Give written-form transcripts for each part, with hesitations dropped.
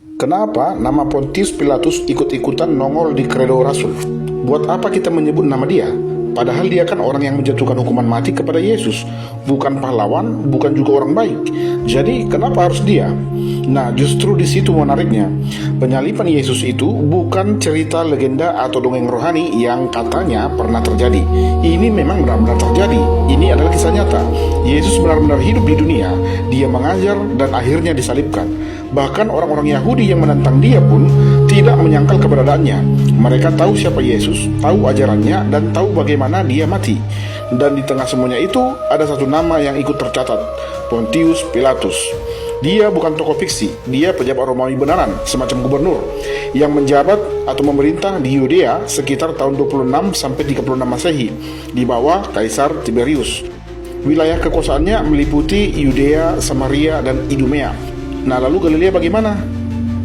Kenapa nama Pontius Pilatus ikut-ikutan nongol di kredo Rasul? Buat apa kita menyebut nama dia? Padahal dia kan orang yang menjatuhkan hukuman mati kepada Yesus, bukan pahlawan, bukan juga orang baik. Jadi kenapa harus dia? Nah, justru di situ menariknya. Penyaliban Yesus itu bukan cerita legenda atau dongeng rohani yang katanya pernah terjadi. Ini memang benar-benar terjadi. Ini adalah kisah nyata. Yesus benar-benar hidup di dunia. Dia mengajar dan akhirnya disalibkan. Bahkan orang-orang Yahudi yang menentang dia pun tidak menyangkal keberadaannya. Mereka tahu siapa Yesus, tahu ajarannya, dan tahu bagaimana dia mati. Dan di tengah semuanya itu ada satu nama yang ikut tercatat, Pontius Pilatus. Dia bukan tokoh fiksi, dia pejabat Romawi benaran, semacam gubernur yang menjabat atau memerintah di Yudea sekitar tahun 26 sampai 36 Masehi di bawah Kaisar Tiberius. Wilayah kekuasaannya meliputi Yudea, Samaria, dan Idumea. Nah, lalu Galilea bagaimana?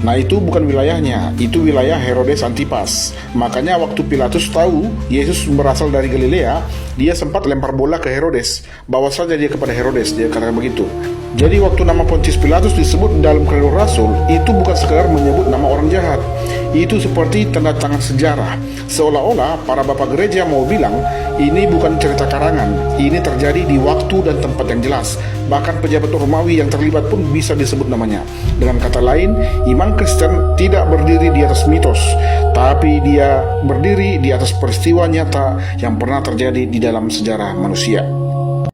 Nah, itu bukan wilayahnya, itu wilayah Herodes Antipas. Makanya waktu Pilatus tahu Yesus berasal dari Galilea, dia sempat lempar bola ke Herodes. Bawa saja dia kepada Herodes, dia katakan begitu. Jadi waktu nama Pontius Pilatus disebut dalam kredo Rasul, itu bukan sekadar menyebut nama orang jahat. Itu seperti tanda tangan sejarah. Seolah-olah para bapak gereja mau bilang, ini bukan cerita karangan, ini terjadi di waktu dan tempat yang jelas. Bahkan pejabat Romawi yang terlibat pun bisa disebut namanya. Dengan kata lain, iman Kristen tidak berdiri di atas mitos, tapi dia berdiri di atas peristiwa nyata yang pernah terjadi di dalam sejarah manusia.